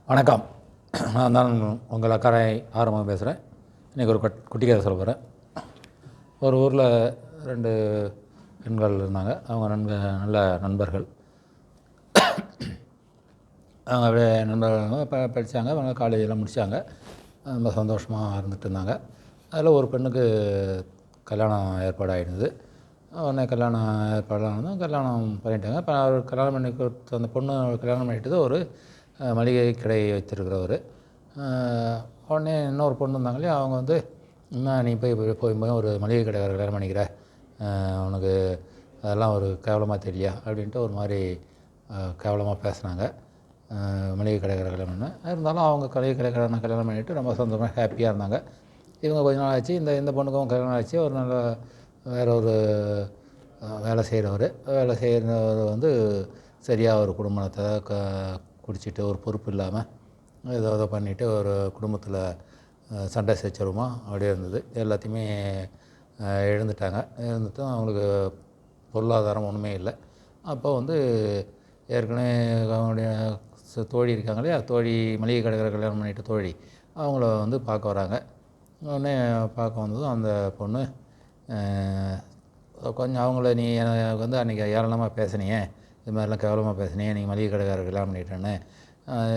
வணக்கம். நான் தான் உங்கள் அக்கறை ஆரம்பம் பேசுகிறேன். இன்றைக்கி ஒரு குட்டி கதை சொல்ல போகிறேன். ஒரு ஊரில் 2 பெண்கள் இருந்தாங்க. அவங்க நல்ல நண்பர்கள். அவங்க அப்படியே நண்பர்கள் படித்தாங்க. அவங்க காலேஜெல்லாம் முடித்தாங்க. ரொம்ப சந்தோஷமாக இருந்துகிட்டு இருந்தாங்க. அதில் ஒரு பெண்ணுக்கு கல்யாணம் ஏற்பாடு ஆகிடுது. உடனே கல்யாணம் ஏற்பாடானதும் கல்யாணம் பண்ணிட்டாங்க. இப்போ அவர் கல்யாணம் பண்ணி அந்த பொண்ணு கல்யாணம் பண்ணிட்டது ஒரு மளிகை கடை வச்சுருக்கிறவர். உடனே இன்னொரு பொண்ணு இருந்தாங்க இல்லையா, அவங்க வந்து இன்னும் நீ போய் ஒரு மளிகை கடைக்காரர் கல்யாணம் பண்ணிக்கிற, உனக்கு அதெல்லாம் ஒரு கேவலமாக தெரியலையா அப்படின்ட்டு ஒரு மாதிரி கேவலமாக பேசுனாங்க. மளிகை கடைக்காரர் கல்யாணம் பண்ண இருந்தாலும் அவங்க கடைக்காரனை கல்யாணம் பண்ணிவிட்டு ரொம்ப சந்தோஷமாக ஹாப்பியாக இருந்தாங்க. இவங்க கொஞ்ச நாள் ஆச்சு. இந்த பொண்ணுக்கும் கல்யாணம் ஆச்சு. ஒரு நல்ல வேற ஒரு வேலை செய்கிறவர் வந்து சரியாக ஒரு குடும்பத்தை குடிச்சிட்டு ஒரு பொறுப்பு இல்லாமல் ஏதோ பண்ணிவிட்டு ஒரு குடும்பத்தில் சண்டை சச்சரவுமா அப்படியே இருந்தது. எல்லாத்தையுமே இழந்துட்டு அவங்களுக்கு பொருளாதாரம் ஒன்றுமே இல்லை. அப்போ வந்து ஏற்கனவே அவங்களுடைய தோழி இருக்காங்க இல்லையா, தோழி மளிகை கடைக்கார கல்யாணம் பண்ணிவிட்டு தோழி அவங்கள வந்து பார்க்க வராங்க. உடனே பார்க்க வந்ததும் அந்த பொண்ணு கொஞ்சம் அவங்கள நீ எனக்கு வந்து அன்றைக்கி ஏளனமாக பேசுனியே, இது மாதிரிலாம் கேவலமாக பேசுனியே, நீங்கள் மளிகை கடைக்காரர் கல்யாணம் பண்ணிட்டேன்னு,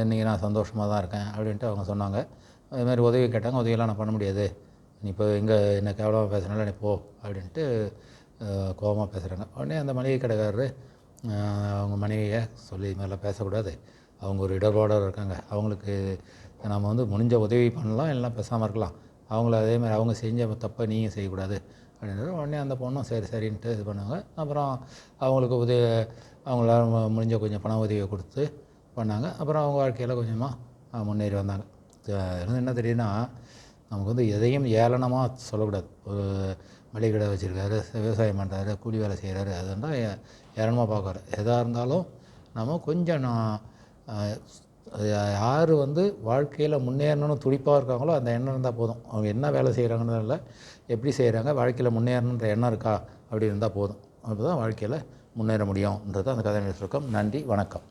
இன்றைக்கி நான் சந்தோஷமாக தான் இருக்கேன் அப்படின்ட்டு அவங்க சொன்னாங்க. அதுமாதிரி உதவி கேட்டாங்க. உதவியெல்லாம் நான் பண்ண முடியாது, நீ இப்போ என்ன கேவலமாக பேசுனால நீ போ அப்படின்ட்டு கோபமாக பேசுகிறாங்க. உடனே அந்த மளிகை கடைக்காரர் அவங்க மனைவியை சொல்லி இது மாதிரிலாம் பேசக்கூடாது, அவங்க ஒரு இடர்பாடோடு இருக்காங்க, அவங்களுக்கு நம்ம வந்து முடிஞ்ச உதவி பண்ணலாம், இல்லைனா பேசாமல் இருக்கலாம், அவங்கள அதேமாதிரி அவங்க செஞ்ச தப்பை நீங்கள் செய்யக்கூடாது அப்படின்றது. உடனே அந்த பொண்ணும் சரின்ட்டு இது பண்ணாங்க. அப்புறம் அவங்களுக்கு அவங்களால முடிஞ்ச கொஞ்சம் பண உதவியை கொடுத்து பண்ணாங்க. அப்புறம் அவங்க வாழ்க்கையில் கொஞ்சமாக முன்னேறி வந்தாங்க. என்ன தெரியுதுன்னா, நமக்கு வந்து எதையும் ஏளனமாக சொல்லக்கூடாது. ஒரு மளிகை கடை வச்சுருக்காரு, விவசாயம் பண்ணுறாரு, கூலி வேலை செய்கிறாரு, அதுதான் ஏளனமாக பார்க்குறாரு. எதாக இருந்தாலும் நம்ம கொஞ்சம் யார் வந்து வாழ்க்கையில் முன்னேறணும்னு துடிப்பாக இருக்காங்களோ அந்த எண்ணம் இருந்தால் போதும். அவங்க என்ன வேலை செய்கிறாங்கன்னு இல்லை, எப்படி செய்கிறாங்க, வாழ்க்கையில் முன்னேறணுன்ற எண்ணம் இருக்கா அப்படி இருந்தால் போதும். அப்போ தான் வாழ்க்கையில் முன்னேற முடியும்ன்றது அந்த கதையின் சுருக்கம். நன்றி, வணக்கம்.